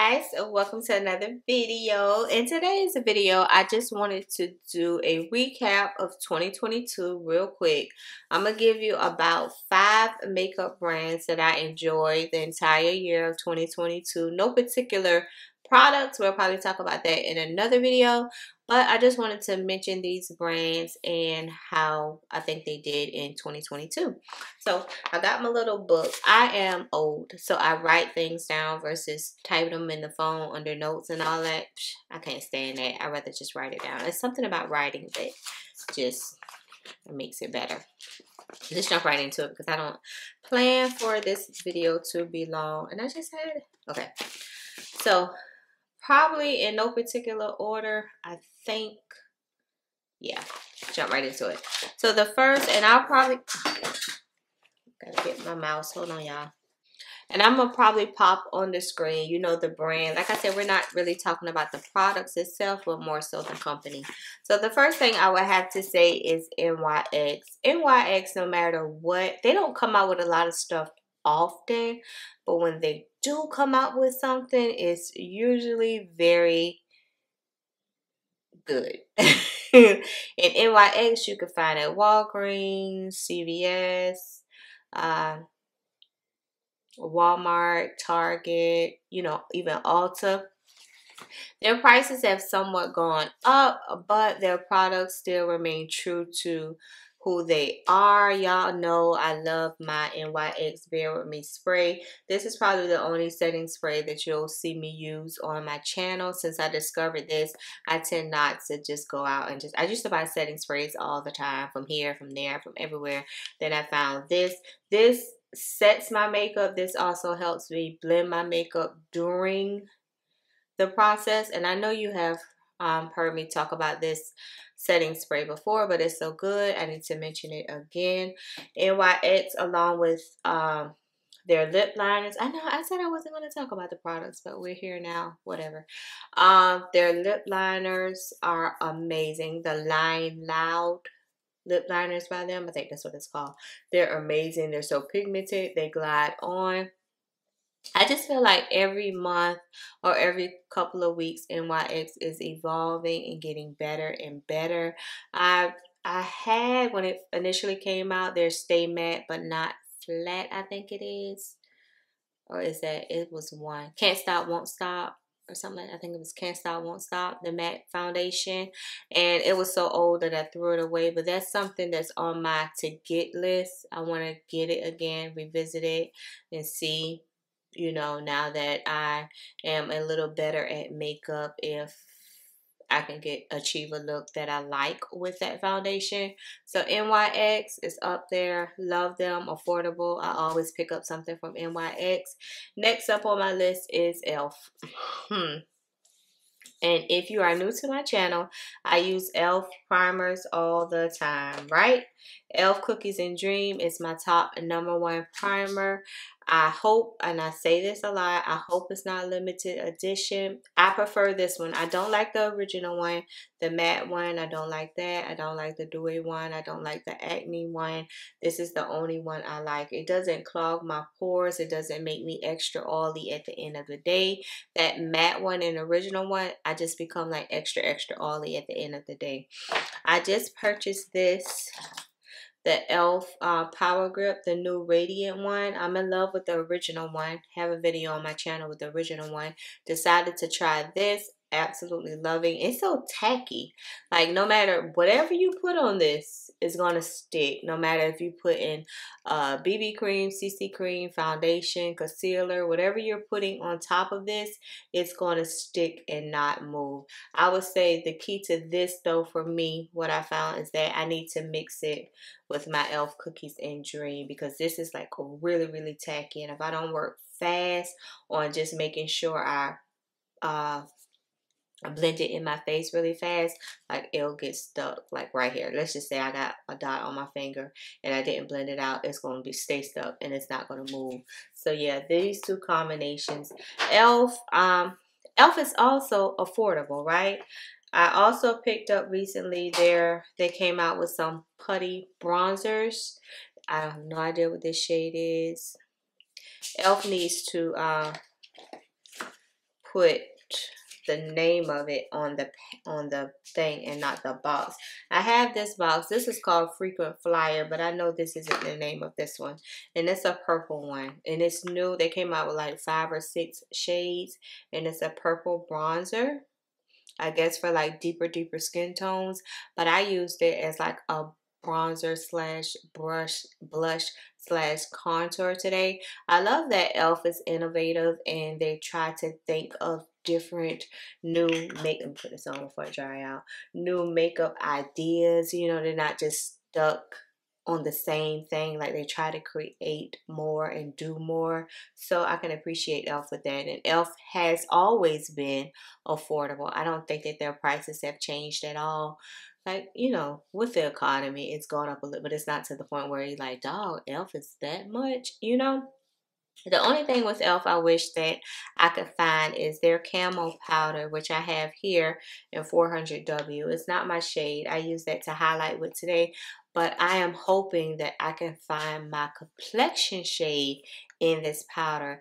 guys, welcome to another video. In today's video, I just wanted to do a recap of 2022 real quick. I'm going to give you about 5 makeup brands that I enjoyed the entire year of 2022. No particular products. We'll probably talk about that in another video. But I just wanted to mention these brands and how I think they did in 2022. So I got my little book. I am old, so I write things down versus typing them in the phone under notes and all that. I can't stand that. I'd rather just write it down. It's something about writing that just makes it better. Let's jump right into it because I don't plan for this video to be long. And I just had it. Okay. So probably in no particular order, I think, yeah, jump right into it. So the first, and I'll probably, gotta get my mouse, hold on y'all. And I'm gonna probably pop on the screen, you know, the brand. Like I said, we're not really talking about the products itself, but more so the company. So the first thing I would have to say is NYX. NYX, no matter what, they don't come out with a lot of stuff often, but when they do come out with something, it's usually very good. In NYX, you can find at Walgreens, CVS, Walmart, Target, you know, even Ulta. Their prices have somewhat gone up, but their products still remain true to who they are. Y'all know I love my NYX Bear With Me spray. This is probably the only setting spray that you'll see me use on my channel. Since I discovered this, I tend not to just go out and I used to buy setting sprays all the time, from here, from there, from everywhere. Then I found this. This sets my makeup. This also helps me blend my makeup during the process. And I know you have heard me talk about this setting spray before, but it's so good, I need to mention it again. NYX, along with their lip liners. I know I said I wasn't going to talk about the products, but we're here now, whatever. Their lip liners are amazing. The Line Loud lip liners by them, I think that's what it's called. They're amazing. They're so pigmented, they glide on. I just feel like every month or every couple of weeks, NYX is evolving and getting better and better. I had, when it initially came out, their Stay Matte But Not Flat, I think it is. Or is that, it was one. Can't Stop, Won't Stop, or something like that. I think it was Can't Stop, Won't Stop, the matte foundation. And it was so old that I threw it away. But that's something that's on my to-get list. I want to get it again, revisit it, and see, you know, now that I am a little better at makeup, if I can achieve a look that I like with that foundation. So NYX is up there. Love them. Affordable. I always pick up something from NYX. Next up on my list is e.l.f. And if you are new to my channel, I use e.l.f. primers all the time, right? e.l.f. Cookies and Dream is my top #1 primer. I hope, and I say this a lot, I hope it's not limited edition. I prefer this one. I don't like the original one, the matte one. I don't like that. I don't like the dewy one. I don't like the acne one. This is the only one I like. It doesn't clog my pores. It doesn't make me extra oily at the end of the day. That matte one and original one, I just become like extra oily at the end of the day. I just purchased this, the e.l.f. Power Grip, the new radiant one. I'm in love with the original one. Have a video on my channel with the original one. Decided to try this. Absolutely loving. It's so tacky. Like, no matter whatever you put on this, is going to stick. No matter if you put in BB cream, CC cream, foundation, concealer, whatever you're putting on top of this, it's going to stick and not move. I would say the key to this, though, for me, what I found is that I need to mix it with my e.l.f. Cookies and Dream, because this is like really tacky. And if I don't work fast on just making sure I blend it in my face really fast, like, it'll get stuck like right here. Let's just say I got a dot on my finger and I didn't blend it out. It's going to stay stuck and it's not going to move. So yeah, these two combinations. e.l.f. e.l.f. is also affordable, right? I also picked up recently they came out with some putty bronzers. I have no idea what this shade is. e.l.f. needs to put the name of it on the thing and not the box. I have this box. This is called Frequent Flyer, but I know this isn't the name of this one. And it's a purple one. And it's new. They came out with like 5 or 6 shades. And it's a purple bronzer, I guess for like deeper skin tones. But I used it as like a bronzer slash blush slash contour today. I love that e.l.f. is innovative and they try to think of different new makeup. Put this on before I dry out. New makeup ideas. You know, they're not just stuck on the same thing. Like they try to create more and do more. So I can appreciate e.l.f. with that. And e.l.f. has always been affordable. I don't think that their prices have changed at all. Like, you know, with the economy, it's gone up a little, but it's not to the point where you're like, dog, e.l.f. is that much, you know? The only thing with e.l.f. I wish that I could find is their camo powder, which I have here in 400W. It's not my shade. I use that to highlight with today, but I am hoping that I can find my complexion shade in this powder.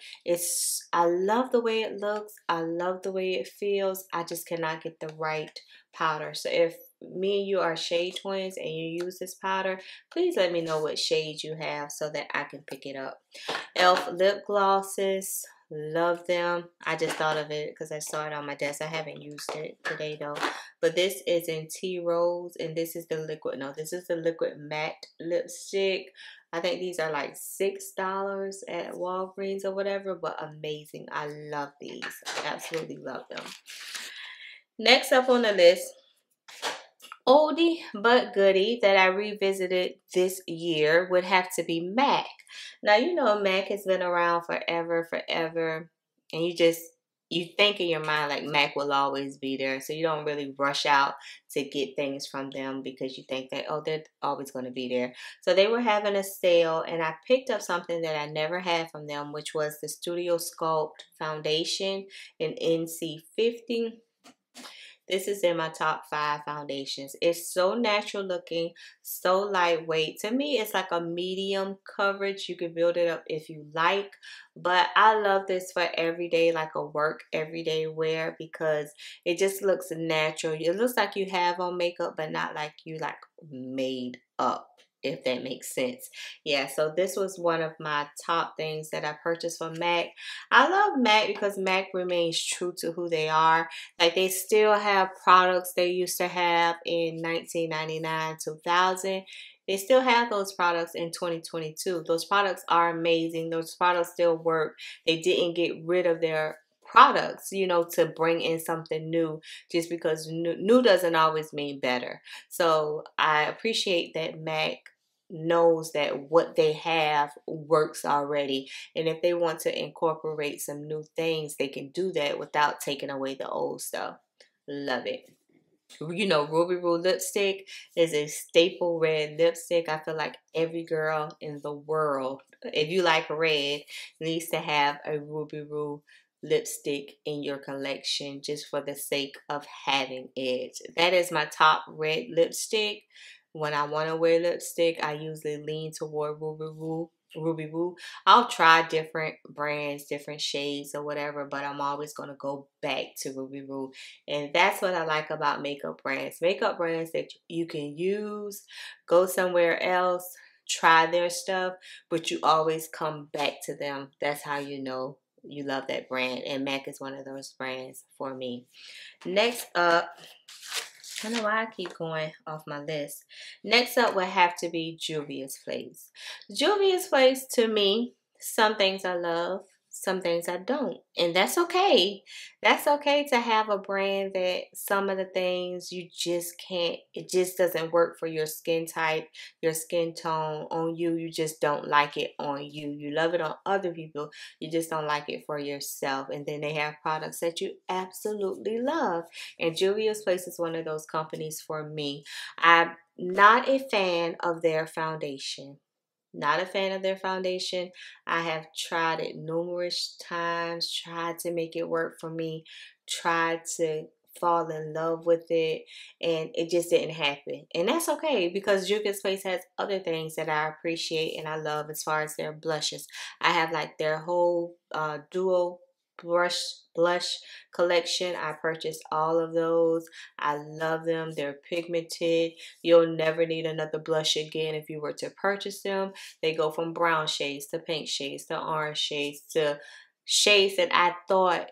I love the way it looks. I love the way it feels. I just cannot get the right powder. So if me and you are shade twins and you use this powder, please let me know what shade you have so that I can pick it up. e.l.f. lip glosses, love them. I just thought of it because I saw it on my desk. I haven't used it today though. But this is in Tea Rose, and this is the liquid. No, this is the liquid matte lipstick. I think these are like $6 at Walgreens or whatever, but amazing. I love these. I absolutely love them. Next up on the list, oldie but goodie that I revisited this year would have to be MAC. Now, you know, MAC has been around forever. And you think in your mind like MAC will always be there. So you don't really rush out to get things from them because you think that, oh, they're always going to be there. So they were having a sale and I picked up something that I never had from them, which was the Studio Sculpt Foundation in NC50. This is in my top 5 foundations. It's so natural looking, so lightweight. To me, it's like a medium coverage. You can build it up if you like. But I love this for everyday, like a work everyday wear because it just looks natural. It looks like you have on makeup, but not like you like made up, if that makes sense. Yeah, so this was one of my top things that I purchased from MAC. I love MAC because MAC remains true to who they are. Like they still have products they used to have in 1999, 2000. They still have those products in 2022. Those products are amazing. Those products still work. They didn't get rid of their products, you know, to bring in something new just because new doesn't always mean better. So I appreciate that MAC knows that what they have works already, and if they want to incorporate some new things, they can do that without taking away the old stuff. Love it. You know, Ruby Roo lipstick is a staple red lipstick. I feel like every girl in the world, if you like red, needs to have a Ruby Roo lipstick in your collection just for the sake of having it. That is my top red lipstick. When I want to wear lipstick, I usually lean toward Ruby Woo. I'll try different brands, different shades or whatever, but I'm always going to go back to Ruby Woo. And that's what I like about makeup brands. Makeup brands that you can use, go somewhere else, try their stuff, but you always come back to them. That's how you know you love that brand. And MAC is one of those brands for me. Next up, I don't know why I keep going off my list. Next up would have to be Juvia'splace. Juvia'splace, to me, some things I love, some things I don't. And that's okay. That's okay to have a brand that some of the things you just can't, it just doesn't work for your skin type, your skin tone on you. You just don't like it on you. You love it on other people. You just don't like it for yourself. And then they have products that you absolutely love. And Juvia'splace is one of those companies for me. I'm not a fan of their foundation. Not a fan of their foundation. I have tried it numerous times, tried to make it work for me, tried to fall in love with it, and it just didn't happen. And that's okay because Juvia'splace has other things that I appreciate and I love as far as their blushes. I have like their whole duo blush collection. I purchased all of those. I love them. They're pigmented. You'll never need another blush again if you were to purchase them. They go from brown shades to pink shades to orange shades to shades that I thought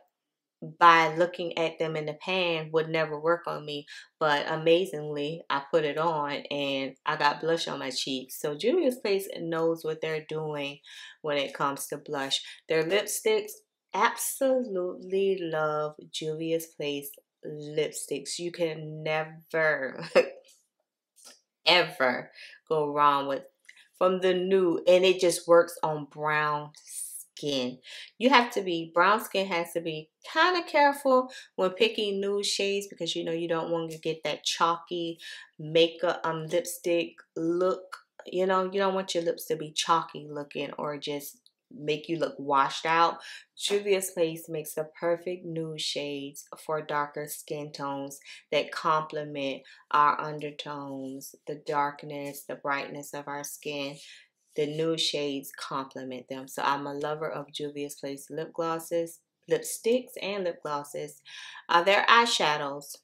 by looking at them in the pan would never work on me, but amazingly I put it on and I got blush on my cheeks. So Juvia'splace knows what they're doing when it comes to blush. Their lipsticks, absolutely love Juvia'splace lipsticks. You can never ever go wrong with from the new, and it just works on brown skin. You have to be, brown skin has to be kind of careful when picking nude shades because you know you don't want to get that chalky makeup lipstick look. You know, you don't want your lips to be chalky looking or just make you look washed out. Juvia'splace makes the perfect nude shades for darker skin tones that complement our undertones, the darkness, the brightness of our skin. The nude shades complement them. So I'm a lover of Juvia'splace lip glosses, lipsticks, and lip glosses. Their eyeshadows.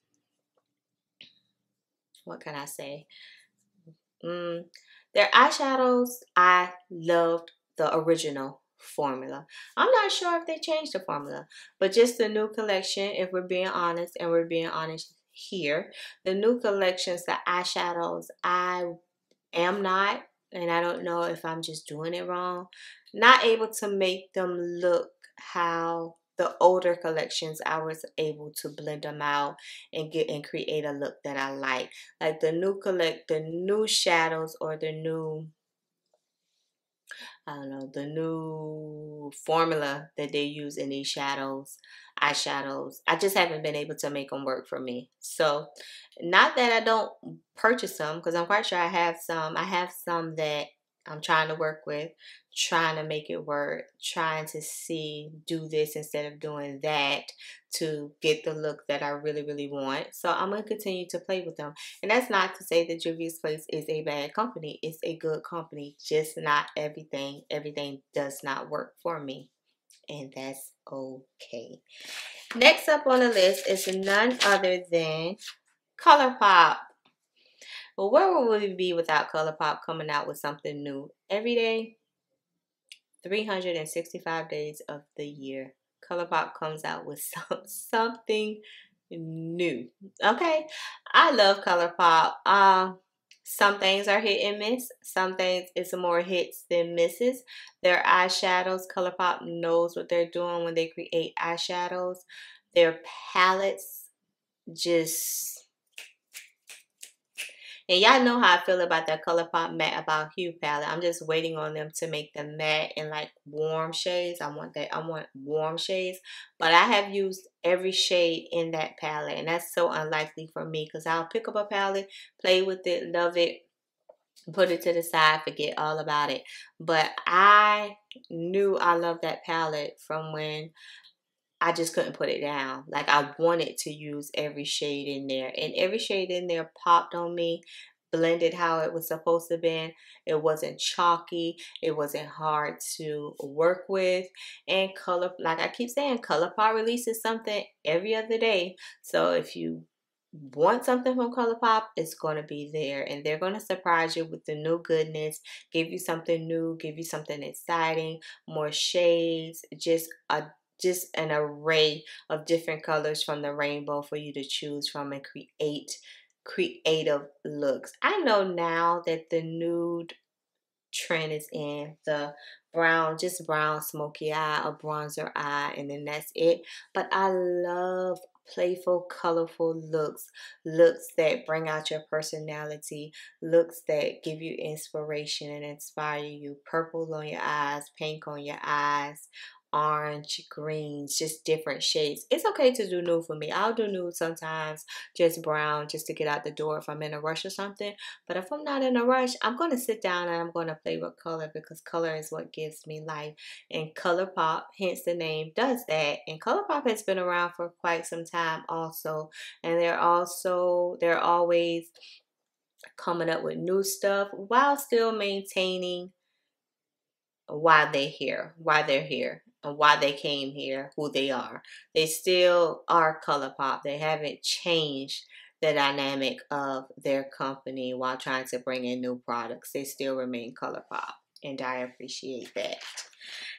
What can I say? Their eyeshadows, I loved the original formula. I'm not sure if they changed the formula, but just the new collection, if we're being honest, and we're being honest here, the new collections, the eyeshadows, I am not, and I don't know if I'm just doing it wrong, not able to make them look how the older collections I was able to blend them out and get and create a look that I like. Like the new shadows or the new, I don't know, the new formula that they use in these shadows, eyeshadows. I just haven't been able to make them work for me. So, not that I don't purchase them, because I'm quite sure I have some. I have some that I'm trying to work with, trying to make it work, trying to do this instead of doing that to get the look that I really, really want. So I'm going to continue to play with them. And that's not to say that Juvia'splace is a bad company. It's a good company, just not everything. Everything does not work for me. And that's okay. Next up on the list is none other than ColourPop. Well, where would we be without ColourPop coming out with something new every day? 365 days of the year. ColourPop comes out with something new. Okay? I love ColourPop. Some things are hit and miss. Some things it's more hits than misses. Their eyeshadows, ColourPop knows what they're doing when they create eyeshadows. Their palettes just... And y'all know how I feel about that ColourPop Matte About Hue palette. I'm just waiting on them to make the matte in like warm shades. I want warm shades. But I have used every shade in that palette. And that's so unlikely for me because I'll pick up a palette, play with it, love it, put it to the side, forget all about it. But I knew I loved that palette from when I just couldn't put it down. Like I wanted to use every shade in there. And every shade in there popped on me, blended how it was supposed to be. It wasn't chalky. It wasn't hard to work with. And like I keep saying, ColourPop releases something every other day. So if you want something from ColourPop, it's going to be there. And they're going to surprise you with the new goodness, give you something new, give you something exciting, more shades, just an array of different colors from the rainbow for you to choose from and create creative looks. I know now that the nude trend is in, the brown, just brown smoky eye, a bronzer eye, and then that's it. But I love playful, colorful looks that bring out your personality, looks that give you inspiration and inspire you. Purple on your eyes, pink on your eyes, orange, greens, just different shades. It's okay to do nude for me. I'll do nude sometimes, just brown, just to get out the door if I'm in a rush or something. But if I'm not in a rush, I'm going to sit down and I'm going to play with color because color is what gives me life. And ColourPop, hence the name, does that. And ColourPop has been around for quite some time also. And they're always coming up with new stuff while still maintaining why they're here. and why they came here, who they are. They still are ColourPop. They haven't changed the dynamic of their company while trying to bring in new products. They still remain ColourPop, and I appreciate that.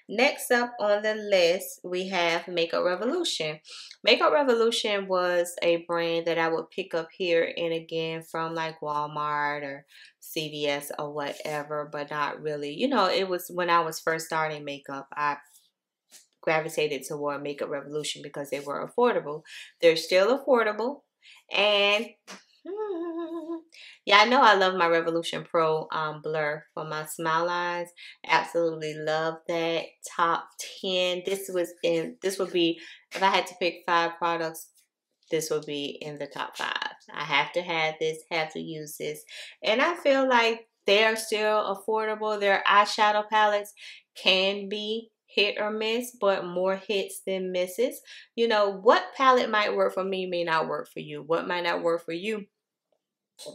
Next up on the list, we have Makeup Revolution. Makeup Revolution was a brand that I would pick up here and again from like Walmart or CVS or whatever, but not really. You know, it was when I was first starting makeup, I gravitated toward Makeup Revolution because they were affordable. They're still affordable. And yeah, I know I love my Revolution Pro blur for my smile lines. Absolutely love that. Top 10. This would be, if I had to pick 5 products, this would be in the top 5. I have to have this, have to use this. And I feel like they are still affordable. Their eyeshadow palettes can be hit or miss, but more hits than misses. You know, what palette might work for me may not work for you. What might not work for you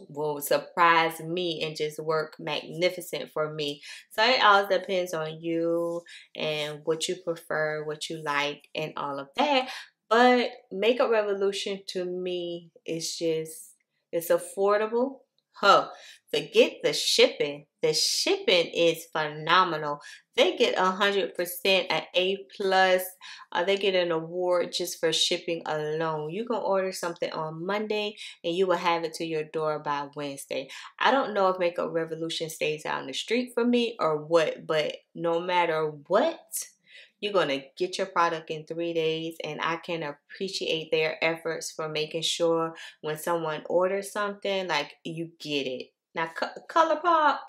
will surprise me and just work magnificent for me. So it all depends on you and what you prefer, what you like, and all of that. But Makeup Revolution to me is just, it's affordable. Huh. Forget the shipping. The shipping is phenomenal. They get 100% an A+. They get an award just for shipping alone. You can order something on Monday and you will have it to your door by Wednesday. I don't know if Makeup Revolution stays out in the street for me or what, but no matter what, you're going to get your product in 3 days, and I can appreciate their efforts for making sure when someone orders something, like, you get it. Now, ColourPop,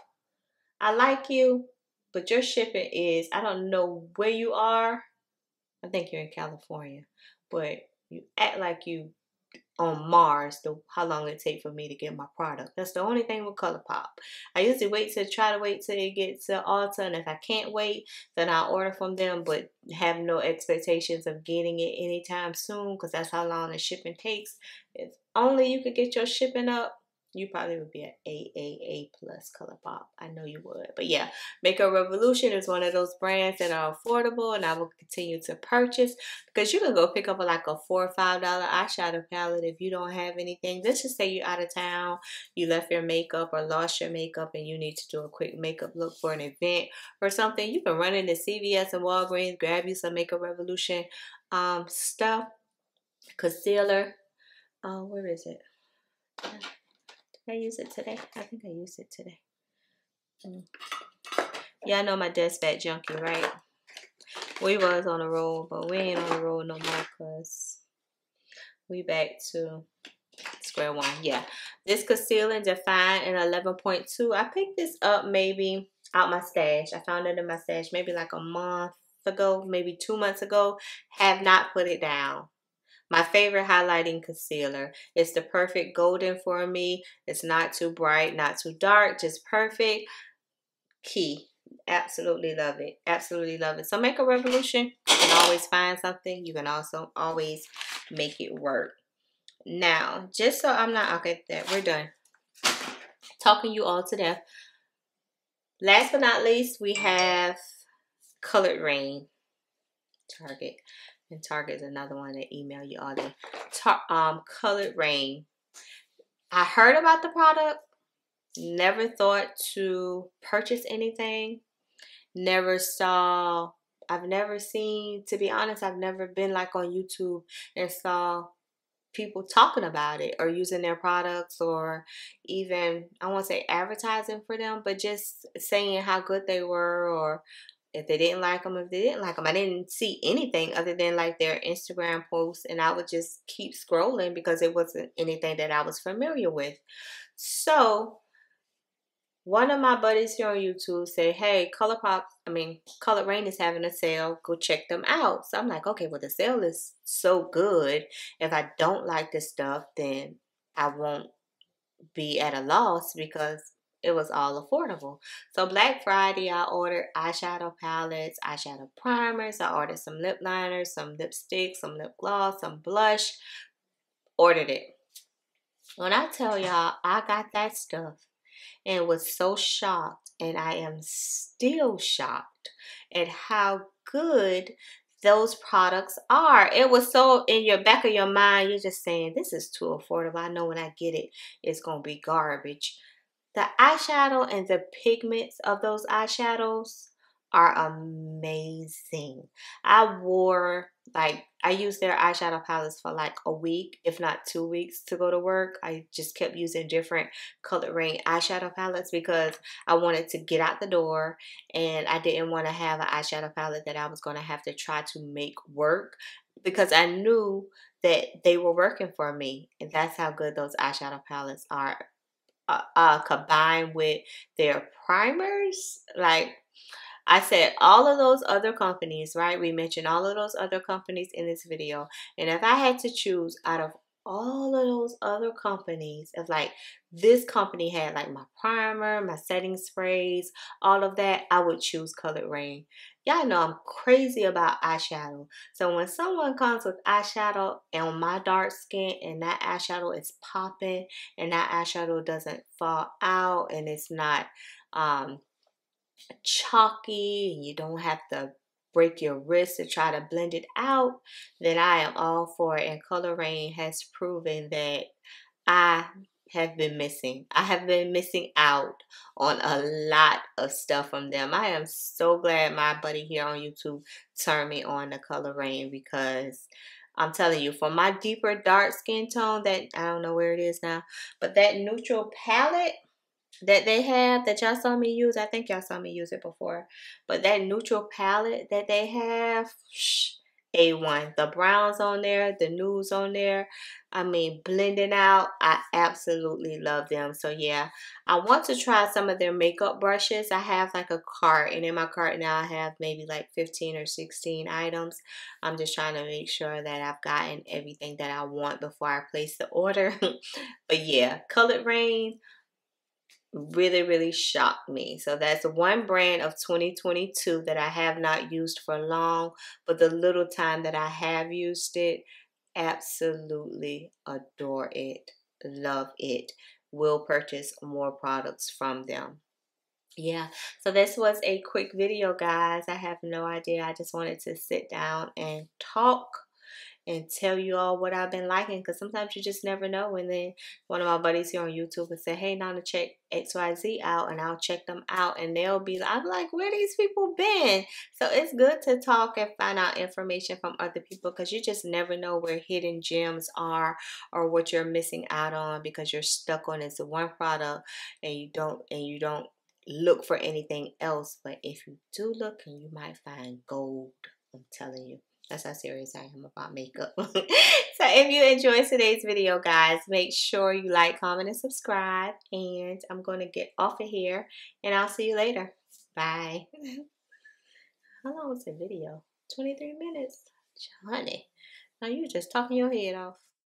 I like you, but your shipping is, I don't know where you are. I think you're in California, but you act like you on Mars, how long it take for me to get my product. That's the only thing with ColourPop. I usually try to wait till it gets to Ulta, and if I can't wait, then I'll order from them, but have no expectations of getting it anytime soon, because that's how long the shipping takes. If only you could get your shipping up, you probably would be an A+ ColourPop. I know you would. But yeah, Makeup Revolution is one of those brands that are affordable, and I will continue to purchase, because you can go pick up like a $4 or $5 eyeshadow palette if you don't have anything. Let's just say you're out of town, you left your makeup or lost your makeup, and you need to do a quick makeup look for an event or something. You can run into CVS and Walgreens, grab you some Makeup Revolution stuff, concealer. Where is it? Did I use it today? I think I used it today. Yeah, I know my dad's fat junkie, right? We was on the road, but we ain't on the road no more, because we back to square one. Yeah, this concealing Define in 11.2. I picked this up maybe out my stash. I found it in my stash maybe like a month ago, maybe 2 months ago. Have not put it down. My favorite highlighting concealer. It's the perfect golden for me. It's not too bright, not too dark, just perfect. Key. Absolutely love it. Absolutely love it. So Makeup Revolution, you can always find something. You can also always make it work. Now, just so I'm not, okay, we're done talking you all to death. Last but not least, we have Colored Rain. Target. And Target is another one that email you all day. Colored Rain. I heard about the product. Never thought to purchase anything. I've never seen, to be honest, I've never been like on YouTube and saw people talking about it or using their products, or even, I won't say advertising for them, but just saying how good they were, or if they didn't like them, if they didn't like them. I didn't see anything other than like their Instagram posts, and I would just keep scrolling because it wasn't anything that I was familiar with. So one of my buddies here on YouTube said, hey, Colored Rain is having a sale. Go check them out. So I'm like, okay, well, the sale is so good. If I don't like this stuff, then I won't be at a loss, because it was all affordable. So Black Friday, I ordered eyeshadow palettes, eyeshadow primers. I ordered some lip liners, some lipsticks, some lip gloss, some blush. Ordered it. When I tell y'all, I got that stuff and was so shocked, and I am still shocked at how good those products are. It was so in your back of your mind, you're just saying, this is too affordable. I know when I get it, it's going to be garbage. The eyeshadow and the pigments of those eyeshadows are amazing. I used their eyeshadow palettes for like a week, if not 2 weeks to go to work. I just kept using different Color Rain eyeshadow palettes because I wanted to get out the door and I didn't want to have an eyeshadow palette that I was going to have to try to make work because I knew that they were working for me. And that's how good those eyeshadow palettes are. Combined with their primers. Like I said, all of those other companies, right? We mentioned all of those other companies in this video. And if I had to choose out of all of those other companies, if like this company had like my primer, my setting sprays, all of that, I would choose Color Rain. Y'all know I'm crazy about eyeshadow. So when someone comes with eyeshadow on my dark skin and that eyeshadow is popping and that eyeshadow doesn't fall out and it's not chalky and you don't have to break your wrist to try to blend it out, then I am all for it. And Color Rain has proven that I have been missing. I have been missing out on a lot of stuff from them. I am so glad my buddy here on YouTube turned me on to Color Rain because I'm telling you, for my deeper dark skin tone that I don't know where it is now, but that neutral palette that they have that y'all saw me use, I think y'all saw me use it before, but that neutral palette that they have, A1. The browns on there, the nudes on there, I mean, blending out, I absolutely love them. So yeah, I want to try some of their makeup brushes. I have like a cart, and in my cart now I have maybe like 15 or 16 items. I'm just trying to make sure that I've gotten everything that I want before I place the order. But yeah, Colored Rain really shocked me. So that's one brand of 2022 that I have not used for long, but the little time that I have used it, absolutely adore it, love it, will purchase more products from them. Yeah, so this was a quick video, guys. I have no idea. I just wanted to sit down and talk and tell you all what I've been liking, because sometimes you just never know. And then one of my buddies here on YouTube would say, hey, Nana, check XYZ out, and I'll check them out, and I'm like, where these people been? So it's good to talk and find out information from other people, because you just never know where hidden gems are or what you're missing out on because you're stuck on this one product and you don't look for anything else. But if you do look, and you might find gold, I'm telling you. That's how serious I am about makeup. So if you enjoyed today's video, guys, make sure you like, comment, and subscribe. And I'm going to get off of here, and I'll see you later. Bye. How long was the video? 23 minutes. Honey, now you just talking your head off.